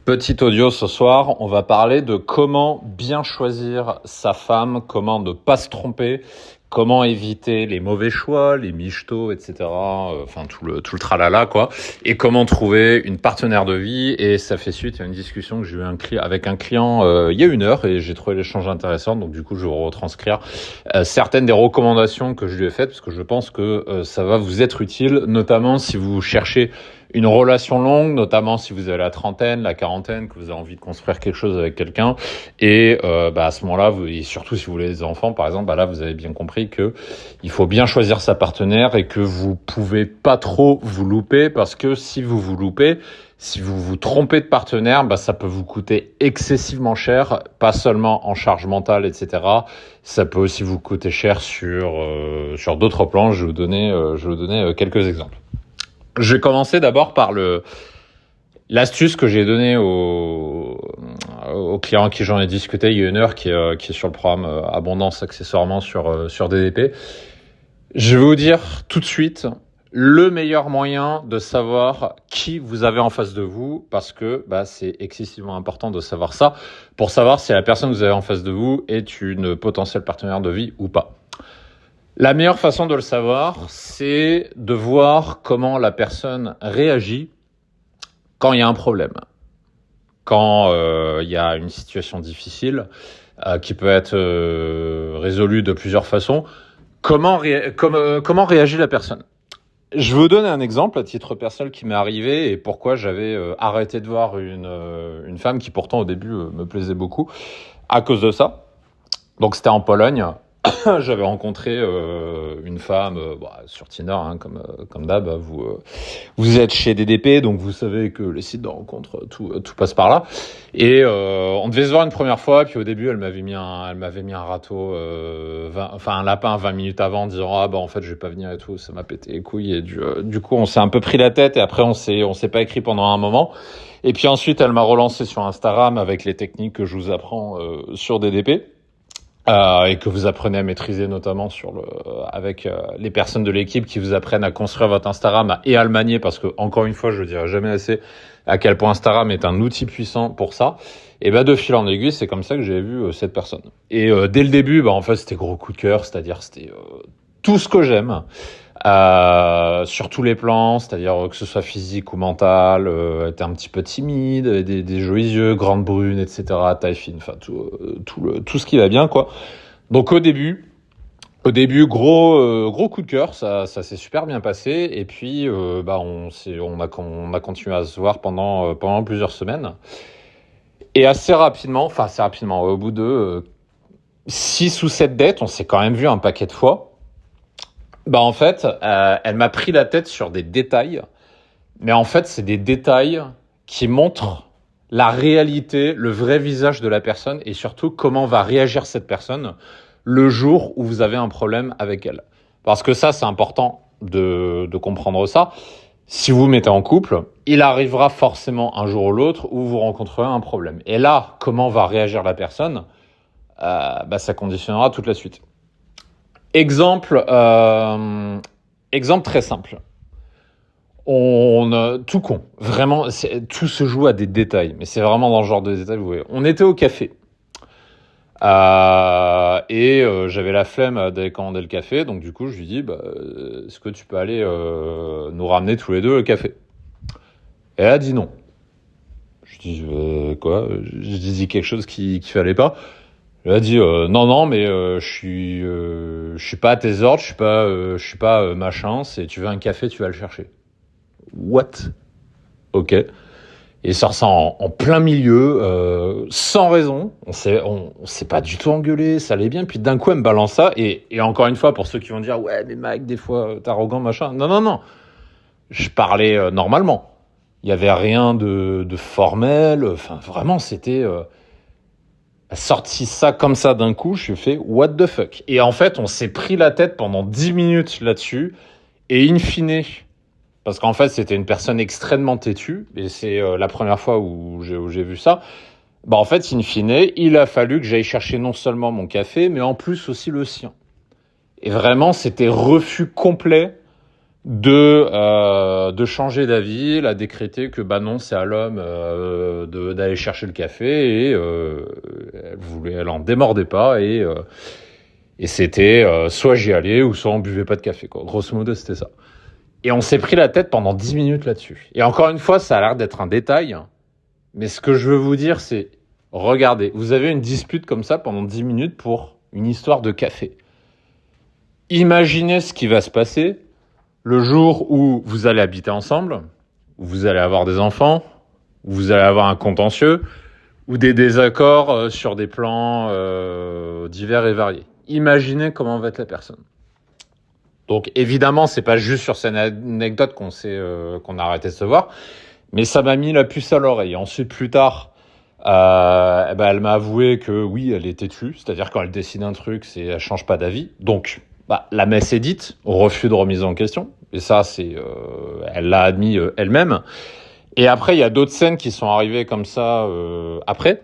Petit audio ce soir, on va parler de comment bien choisir sa femme, comment ne pas se tromper, comment éviter les mauvais choix, les michetots, etc. Enfin tout le tralala quoi, et comment trouver une partenaire de vie. Et ça fait suite à une discussion que j'ai eu avec un client il y a 1 heure et j'ai trouvé l'échange intéressant. Donc du coup je vais retranscrire certaines des recommandations que je lui ai faites parce que je pense que ça va vous être utile, notamment si vous cherchez une relation longue, notamment si vous avez la trentaine, la quarantaine, que vous avez envie de construire quelque chose avec quelqu'un. Et à ce moment-là, et surtout si vous voulez des enfants, par exemple, là, vous avez bien compris que il faut bien choisir sa partenaire et que vous pouvez pas trop vous louper, parce que si vous vous loupez, si vous vous trompez de partenaire, ça peut vous coûter excessivement cher, pas seulement en charge mentale, etc. Ça peut aussi vous coûter cher sur d'autres plans. Je vais vous donner quelques exemples. Je vais commencer d'abord par l'astuce que j'ai donnée au client à qui j'en ai discuté il y a 1 heure, qui est sur le programme Abondance accessoirement sur DDP. Je vais vous dire tout de suite le meilleur moyen de savoir qui vous avez en face de vous, parce que c'est excessivement important de savoir ça pour savoir si la personne que vous avez en face de vous est une potentielle partenaire de vie ou pas. La meilleure façon de le savoir, c'est de voir comment la personne réagit quand il y a un problème, quand il y a une situation difficile qui peut être résolue de plusieurs façons. Comment réagit la personne ? Je vais vous donner un exemple à titre personnel qui m'est arrivé et pourquoi j'avais arrêté de voir une femme qui pourtant au début me plaisait beaucoup à cause de ça. Donc c'était en Pologne. J'avais rencontré une femme sur Tinder, comme d'hab. Vous êtes chez DDP, donc vous savez que les sites de rencontres, tout passe par là. Et on devait se voir une première fois, puis au début, elle m'avait mis un râteau, un lapin 20 minutes avant, en disant en fait je vais pas venir et tout. Ça m'a pété les couilles et du coup on s'est un peu pris la tête et après on s'est pas écrit pendant un moment. Et puis ensuite elle m'a relancé sur Instagram avec les techniques que je vous apprends sur DDP. Et que vous apprenez à maîtriser notamment avec les personnes de l'équipe qui vous apprennent à construire votre Instagram et à le manier, parce que encore une fois je ne dirai jamais assez à quel point Instagram est un outil puissant pour ça. Et de fil en aiguille, c'est comme ça que j'ai vu cette personne. Et dès le début, en fait c'était gros coup de cœur, c'est-à-dire c'était tout ce que j'aime. Sur tous les plans, c'est-à-dire que ce soit physique ou mental, était un petit peu timide, des jolis yeux, grande brune, etc., taille fine, enfin tout ce qui va bien quoi. Donc au début gros coup de cœur, ça s'est super bien passé et puis on a continué à se voir pendant plusieurs semaines et assez rapidement, au bout de 6 ou 7 dates, on s'est quand même vu un paquet de fois. En fait, elle m'a pris la tête sur des détails, mais en fait, c'est des détails qui montrent la réalité, le vrai visage de la personne et surtout comment va réagir cette personne le jour où vous avez un problème avec elle. Parce que ça, c'est important de comprendre ça. Si vous vous mettez en couple, il arrivera forcément un jour ou l'autre où vous rencontrerez un problème. Et là, comment va réagir la personne ? Ça conditionnera toute la suite. Exemple très simple. Tout con. Vraiment, tout se joue à des détails. Mais c'est vraiment dans ce genre de détails, vous voyez. On était au café. Et j'avais la flemme d'aller commander le café. Donc du coup, je lui dis, est-ce que tu peux aller nous ramener tous les deux le café ? Et elle a dit non. Je dis, quoi ? J'ai dit quelque chose qui fallait pas. Elle a dit non mais je suis pas à tes ordres, je suis pas machin, c'est tu veux un café, tu vas le chercher. What ? OK. Et sort ça en plein milieu, sans raison. On s'est pas du tout engueulé, ça allait bien. Puis d'un coup elle me balance ça et encore une fois pour ceux qui vont dire ouais mais Mike des fois t'es arrogant machin. Non. Je parlais normalement. Il y avait rien de formel. Enfin vraiment c'était sorti ça comme ça d'un coup, je suis fait what the fuck. Et en fait, on s'est pris la tête pendant 10 minutes là-dessus. Et in fine, parce qu'en fait, c'était une personne extrêmement têtue, et c'est la première fois où j'ai vu ça. En fait, in fine, il a fallu que j'aille chercher non seulement mon café, mais en plus aussi le sien. Et vraiment, c'était refus complet de changer d'avis. Elle a décrété que bah non, c'est à l'homme d'aller chercher le café et elle en démordait pas et c'était soit j'y allais ou soit on buvait pas de café, quoi. Grosso modo, c'était ça. Et on s'est pris la tête pendant 10 minutes là-dessus. Et encore une fois, ça a l'air d'être un détail, mais ce que je veux vous dire, c'est regardez, vous avez une dispute comme ça pendant 10 minutes pour une histoire de café. Imaginez ce qui va se passer le jour où vous allez habiter ensemble, où vous allez avoir des enfants, où vous allez avoir un contentieux, ou des désaccords sur des plans divers et variés. Imaginez comment va être la personne. Donc évidemment, c'est pas juste sur cette anecdote qu'on a arrêté de se voir, mais ça m'a mis la puce à l'oreille. Ensuite, plus tard, elle m'a avoué que oui, elle est têtue, c'est-à-dire quand elle décide un truc, elle change pas d'avis. Donc la messe est dite, au refus de remise en question. Et ça, elle l'a admis elle-même. Et après, il y a d'autres scènes qui sont arrivées comme ça après.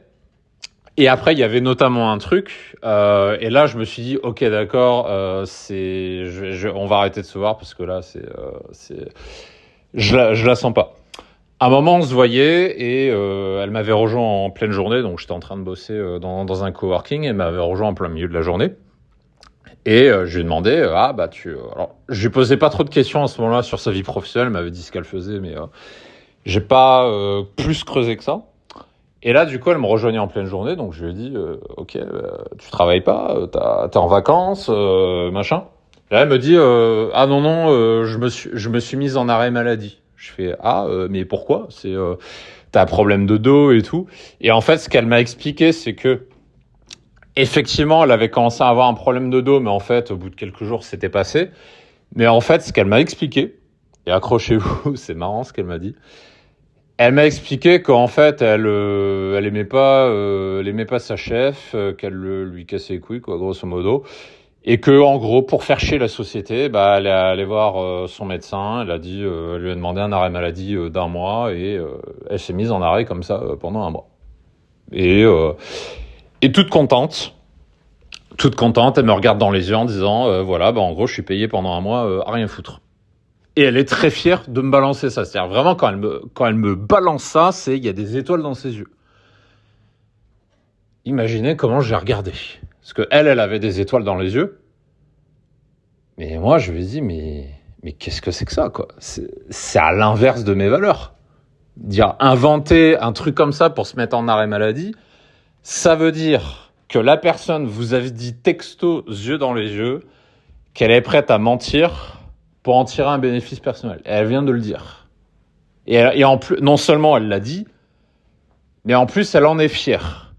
Et après, il y avait notamment un truc. Et là, je me suis dit, ok, d'accord, on va arrêter de se voir parce que là, je la sens pas. À un moment, on se voyait et elle m'avait rejoint en pleine journée. Donc, j'étais en train de bosser dans un coworking. Elle m'avait rejoint en plein milieu de la journée. Et je lui ai demandé, alors, je lui posais pas trop de questions à ce moment-là sur sa vie professionnelle. Elle m'avait dit ce qu'elle faisait, mais j'ai pas plus creusé que ça. Et là, du coup, elle me rejoignait en pleine journée. Donc, je lui ai dit, ok, tu travailles pas, t'es en vacances, machin. Et là, elle me dit, ah non, je me suis mise en arrêt maladie. Je fais, mais pourquoi? T'as un problème de dos et tout. Et en fait, ce qu'elle m'a expliqué, c'est que effectivement, elle avait commencé à avoir un problème de dos, mais en fait, au bout de quelques jours, c'était passé. Mais en fait, ce qu'elle m'a expliqué, et accrochez-vous, c'est marrant ce qu'elle m'a dit. Elle m'a expliqué qu'en fait, elle aimait pas sa chef, qu'elle lui cassait les couilles, quoi, grosso modo. Et que, en gros, pour faire chier la société, elle est allée voir son médecin. Elle lui a demandé un arrêt maladie d'1 mois et elle s'est mise en arrêt comme ça pendant 1 mois. Et toute contente, elle me regarde dans les yeux en disant, voilà, en gros, je suis payé pendant 1 mois à rien foutre. Et elle est très fière de me balancer ça. C'est-à-dire vraiment, quand elle me balance ça, il y a des étoiles dans ses yeux. Imaginez comment j'ai regardé. Parce que elle avait des étoiles dans les yeux. Mais moi, je lui ai dit, mais qu'est-ce que c'est que ça, quoi? C'est à l'inverse de mes valeurs. Inventer un truc comme ça pour se mettre en arrêt maladie, ça veut dire que la personne vous avait dit texto, yeux dans les yeux, qu'elle est prête à mentir pour en tirer un bénéfice personnel. Et elle vient de le dire. Et en plus, non seulement elle l'a dit, mais en plus elle en est fière.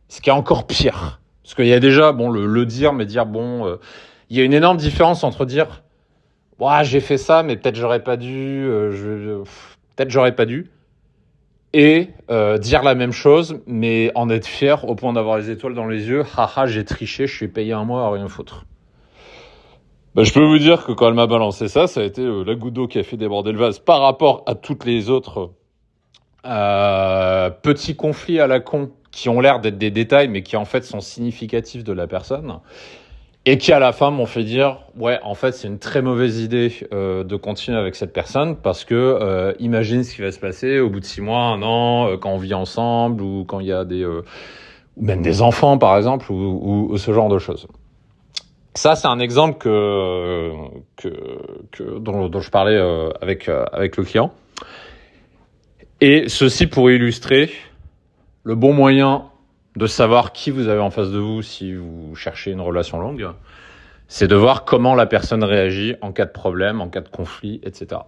Ce qui est encore pire. Parce qu'il y a déjà, le dire, mais dire, il y a une énorme différence entre dire, j'ai fait ça, mais peut-être j'aurais pas dû, peut-être j'aurais pas dû, et dire la même chose, mais en être fier au point d'avoir les étoiles dans les yeux, haha, j'ai triché, je suis payé 1 mois à rien foutre. Je peux vous dire que quand elle m'a balancé ça a été la goutte d'eau qui a fait déborder le vase par rapport à toutes les autres petits conflits à la con qui ont l'air d'être des détails mais qui en fait sont significatifs de la personne et qui à la fin m'ont fait dire en fait c'est une très mauvaise idée de continuer avec cette personne parce que imagine ce qui va se passer au bout de 6 mois, 1 an, quand on vit ensemble ou quand il y a ou même des enfants par exemple ou ce genre de choses. Ça, c'est un exemple dont je parlais avec le client. Et ceci pour illustrer le bon moyen de savoir qui vous avez en face de vous si vous cherchez une relation longue, c'est de voir comment la personne réagit en cas de problème, en cas de conflit, etc.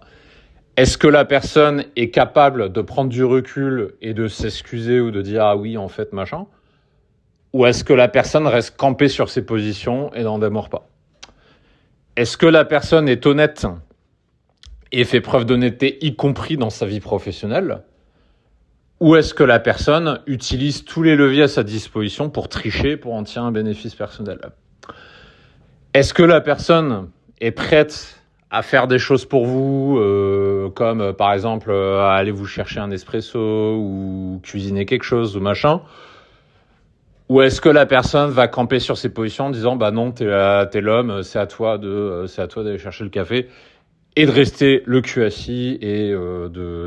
Est-ce que la personne est capable de prendre du recul et de s'excuser ou de dire « Ah oui, en fait, machin » ou est-ce que la personne reste campée sur ses positions et n'en démord pas? Est-ce que la personne est honnête et fait preuve d'honnêteté, y compris dans sa vie professionnelle? Ou est-ce que la personne utilise tous les leviers à sa disposition pour tricher, pour en tirer un bénéfice personnel? Est-ce que la personne est prête à faire des choses pour vous, comme par exemple à aller vous chercher un espresso ou cuisiner quelque chose ou machin? Ou est-ce que la personne va camper sur ses positions en disant non, t'es l'homme, c'est à toi d'aller chercher le café et de rester le cul assis et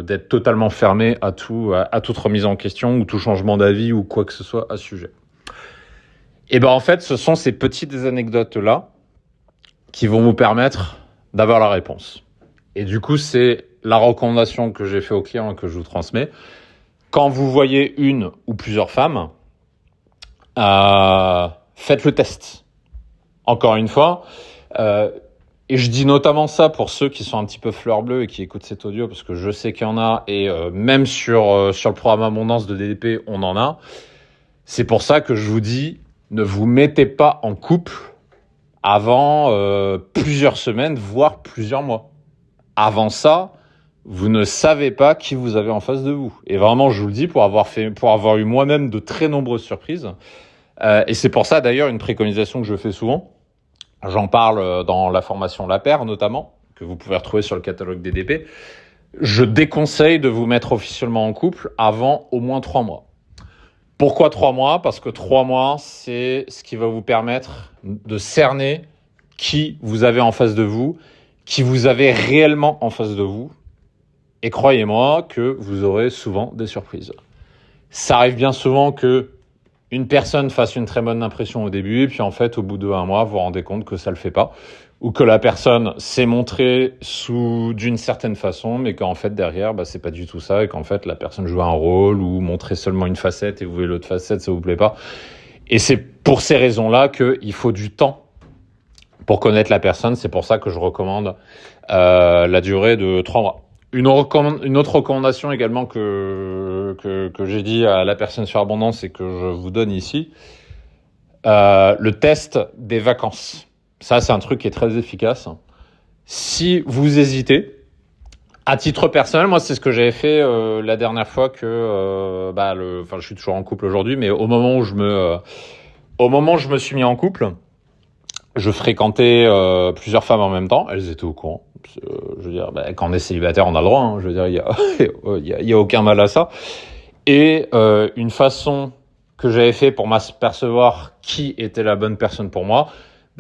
d'être totalement fermé à toute remise en question ou tout changement d'avis ou quoi que ce soit à ce sujet. Et ben en fait, ce sont ces petites anecdotes-là qui vont vous permettre d'avoir la réponse. Et du coup, c'est la recommandation que j'ai fait aux clients et que je vous transmets. Quand vous voyez une ou plusieurs femmes, faites le test. Encore une fois, et je dis notamment ça pour ceux qui sont un petit peu fleurs bleues et qui écoutent cet audio, parce que je sais qu'il y en a, et même sur le programme Abondance de DDP, on en a. C'est pour ça que je vous dis, ne vous mettez pas en couple avant plusieurs semaines, voire plusieurs mois. Avant ça, vous ne savez pas qui vous avez en face de vous. Et vraiment, je vous le dis, pour avoir eu moi-même de très nombreuses surprises. Et c'est pour ça, d'ailleurs, une préconisation que je fais souvent. J'en parle dans la formation La Paire, notamment, que vous pouvez retrouver sur le catalogue DDP. Je déconseille de vous mettre officiellement en couple avant au moins 3 mois. Pourquoi 3 mois ? Parce que 3 mois, c'est ce qui va vous permettre de cerner qui vous avez en face de vous, qui vous avez réellement en face de vous. Et croyez-moi que vous aurez souvent des surprises. Ça arrive bien souvent que une personne fasse une très bonne impression au début, et puis en fait, au bout de 1 mois, vous vous rendez compte que ça le fait pas, ou que la personne s'est montrée d'une certaine façon, mais qu'en fait, derrière, c'est pas du tout ça, et qu'en fait, la personne joue un rôle, ou montrait seulement une facette, et vous voyez l'autre facette, ça vous plaît pas. Et c'est pour ces raisons-là qu'il faut du temps pour connaître la personne. C'est pour ça que je recommande la durée de 3 mois. Une autre recommandation également que j'ai dit à la personne sur Abondance et que je vous donne ici, le test des vacances. Ça, c'est un truc qui est très efficace. Si vous hésitez, à titre personnel, moi, c'est ce que j'avais fait la dernière fois que, je suis toujours en couple aujourd'hui, mais au moment où je me suis mis en couple, je fréquentais plusieurs femmes en même temps. Elles étaient au courant. Je veux dire, quand on est célibataire, on a le droit. Hein. Je veux dire, il y a aucun mal à ça. Et une façon que j'avais fait pour m'apercevoir qui était la bonne personne pour moi,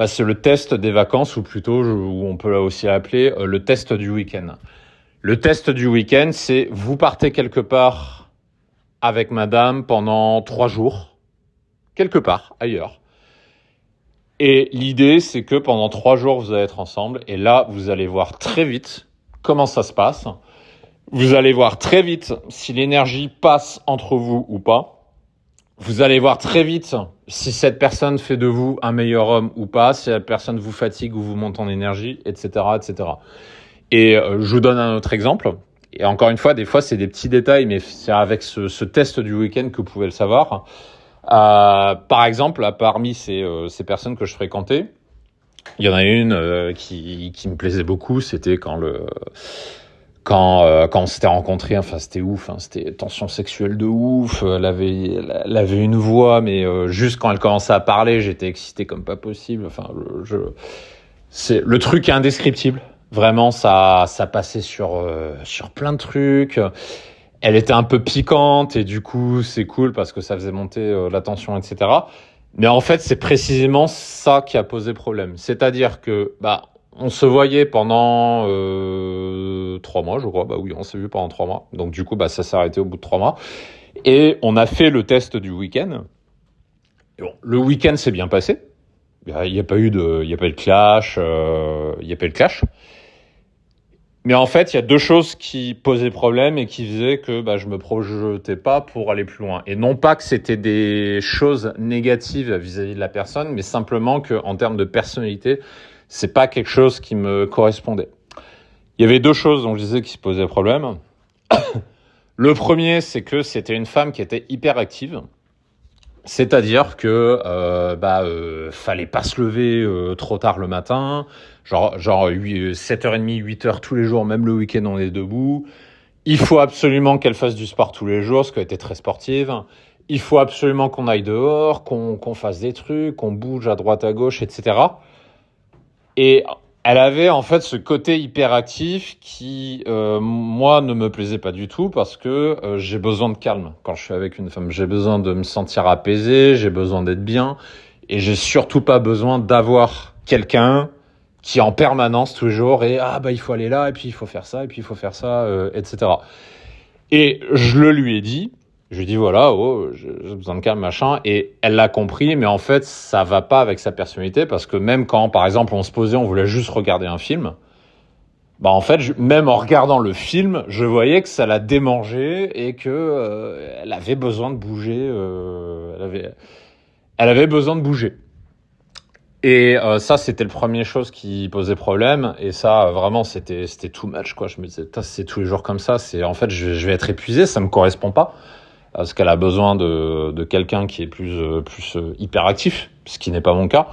c'est le test des vacances, ou plutôt, où on peut aussi appeler le test du week-end. Le test du week-end, c'est vous partez quelque part avec madame pendant 3 jours, quelque part ailleurs. Et l'idée, c'est que pendant 3 jours, vous allez être ensemble. Et là, vous allez voir très vite comment ça se passe. Vous allez voir très vite si l'énergie passe entre vous ou pas. Vous allez voir très vite si cette personne fait de vous un meilleur homme ou pas, si la personne vous fatigue ou vous monte en énergie, etc., etc. Et je vous donne un autre exemple. Et encore une fois, des fois, c'est des petits détails, mais c'est avec ce test du week-end que vous pouvez le savoir. Par exemple, parmi ces personnes que je fréquentais, il y en a une qui me plaisait beaucoup. C'était quand on s'était rencontrés. Enfin, c'était ouf. C'était tension sexuelle de ouf. Elle avait une voix, mais juste quand elle commençait à parler, j'étais excité comme pas possible. Enfin, c'est le truc est indescriptible. Vraiment, ça passait sur plein de trucs. Elle était un peu piquante et du coup, c'est cool parce que ça faisait monter la tension, etc. Mais en fait, c'est précisément ça qui a posé problème. C'est-à-dire que, on se voyait pendant 3 mois, je crois. Oui, on s'est vu pendant 3 mois. Donc du coup, ça s'est arrêté au bout de 3 mois. Et on a fait le test du week-end. Et bon, le week-end s'est bien passé. Il n'y a pas eu de clash. Il n'y a pas eu de clash. Mais en fait, il y a 2 choses qui posaient problème et qui faisaient que je me projetais pas pour aller plus loin. Et non pas que c'était des choses négatives vis-à-vis de la personne, mais simplement que en termes de personnalité, c'est pas quelque chose qui me correspondait. Il y avait 2 choses dont je disais qui se posaient problème. Le premier, c'est que c'était une femme qui était hyper active. C'est-à-dire que fallait pas se lever trop tard le matin, genre 7h30, 8h tous les jours, même le week-end on est debout. Il faut absolument qu'elle fasse du sport tous les jours, parce qu'elle était très sportive. Il faut absolument qu'on aille dehors, qu'on fasse des trucs, qu'on bouge à droite à gauche, etc. Et elle avait en fait ce côté hyperactif qui, moi, ne me plaisait pas du tout parce que j'ai besoin de calme quand je suis avec une femme. J'ai besoin de me sentir apaisé, j'ai besoin d'être bien et j'ai surtout pas besoin d'avoir quelqu'un qui en permanence toujours et il faut aller là et puis il faut faire ça et puis il faut faire ça, etc. Et je le lui ai dit. Je lui ai dit voilà, j'ai besoin de calme, machin, et elle l'a compris, mais en fait, ça va pas avec sa personnalité, parce que même quand, par exemple, on se posait, on voulait juste regarder un film, en fait, même en regardant le film, je voyais que ça la démangeait et que elle avait besoin de bouger, elle avait besoin de bouger. Et ça, c'était le premier chose qui posait problème, et ça, vraiment, c'était too much, quoi. Je me disais, c'est tous les jours comme ça, en fait, je vais être épuisé, ça me correspond pas. Parce qu'elle a besoin de quelqu'un qui est plus hyperactif, ce qui n'est pas mon cas.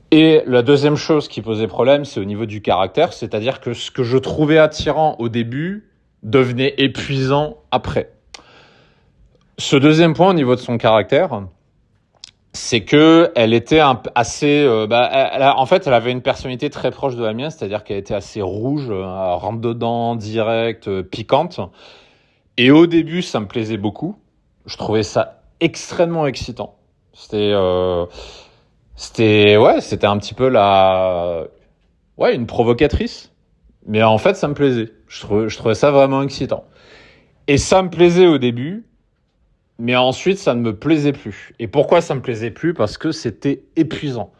Et la deuxième chose qui posait problème, c'est au niveau du caractère, c'est-à-dire que ce que je trouvais attirant au début devenait épuisant après. Ce deuxième point au niveau de son caractère, c'est que elle était assez... en fait, elle avait une personnalité très proche de la mienne, c'est-à-dire qu'elle était assez rouge, rentre-dedans, directe, piquante. Et au début, ça me plaisait beaucoup. Je trouvais ça extrêmement excitant. C'était un petit peu une provocatrice. Mais en fait, ça me plaisait. Je trouvais ça vraiment excitant. Et ça me plaisait au début, mais ensuite, ça ne me plaisait plus. Et pourquoi ça me plaisait plus ? Parce que c'était épuisant.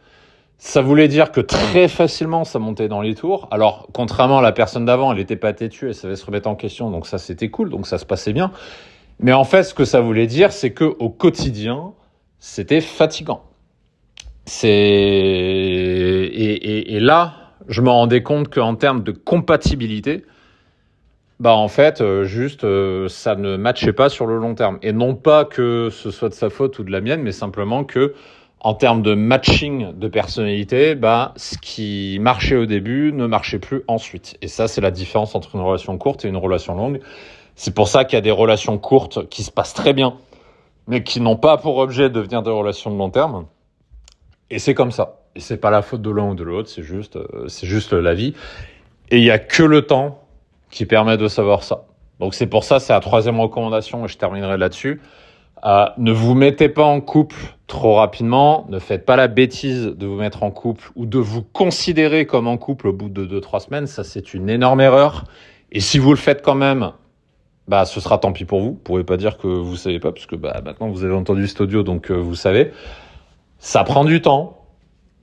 Ça voulait dire que très facilement, ça montait dans les tours. Alors, contrairement à la personne d'avant, elle n'était pas têtue, elle savait se remettre en question, donc ça, c'était cool, donc ça se passait bien. Mais en fait, ce que ça voulait dire, c'est qu'au quotidien, c'était fatigant. Et là, je me rendais compte qu'en termes de compatibilité, en fait, ça ne matchait pas sur le long terme. Et non pas que ce soit de sa faute ou de la mienne, mais simplement que, en termes de matching de personnalité, ce qui marchait au début ne marchait plus ensuite. Et ça, c'est la différence entre une relation courte et une relation longue. C'est pour ça qu'il y a des relations courtes qui se passent très bien, mais qui n'ont pas pour objet de devenir des relations de long terme. Et c'est comme ça. Et c'est pas la faute de l'un ou de l'autre, c'est juste la vie. Et il y a que le temps qui permet de savoir ça. Donc c'est pour ça, c'est la troisième recommandation, et je terminerai là-dessus. Ne vous mettez pas en couple trop rapidement. Ne faites pas la bêtise de vous mettre en couple ou de vous considérer comme en couple au bout de 2-3 semaines. Ça, c'est une énorme erreur. Et si vous le faites quand même, ce sera tant pis pour vous. Vous pourrez pas dire que vous savez pas, parce que maintenant vous avez entendu cet audio, donc vous savez. Ça prend du temps.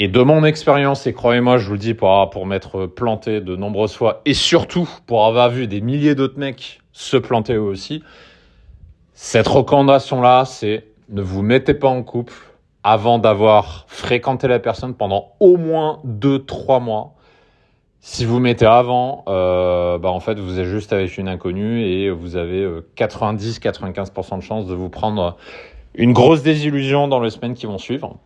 Et de mon expérience, et croyez-moi, je vous le dis pour m'être planté de nombreuses fois, et surtout pour avoir vu des milliers d'autres mecs se planter eux aussi, cette recommandation-là, c'est ne vous mettez pas en couple avant d'avoir fréquenté la personne pendant au moins 2-3 mois. Si vous mettez avant, en fait, vous êtes juste avec une inconnue et vous avez 90-95% de chances de vous prendre une grosse désillusion dans les semaines qui vont suivre.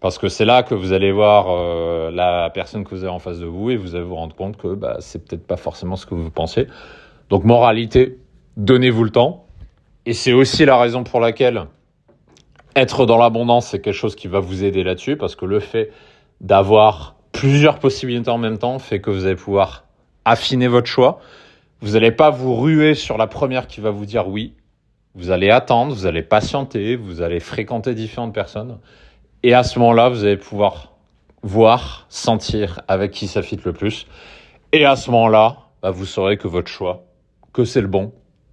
Parce que c'est là que vous allez voir la personne que vous avez en face de vous et vous allez vous rendre compte que c'est peut-être pas forcément ce que vous pensez. Donc, moralité, donnez-vous le temps. Et c'est aussi la raison pour laquelle être dans l'abondance, c'est quelque chose qui va vous aider là-dessus, parce que le fait d'avoir plusieurs possibilités en même temps fait que vous allez pouvoir affiner votre choix. Vous n'allez pas vous ruer sur la première qui va vous dire oui. Vous allez attendre, vous allez patienter, vous allez fréquenter différentes personnes. Et à ce moment-là, vous allez pouvoir voir, sentir avec qui ça fit le plus. Et à ce moment-là, vous saurez que votre choix, que c'est le bon.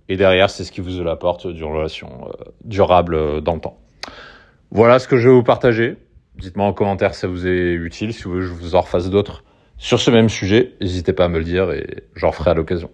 Et derrière, c'est ce qui vous apporte d'une relation durable dans le temps. Voilà ce que je vais vous partager. Dites-moi en commentaire si ça vous est utile, si vous voulez que je vous en refasse d'autres sur ce même sujet. N'hésitez pas à me le dire et j'en ferai à l'occasion.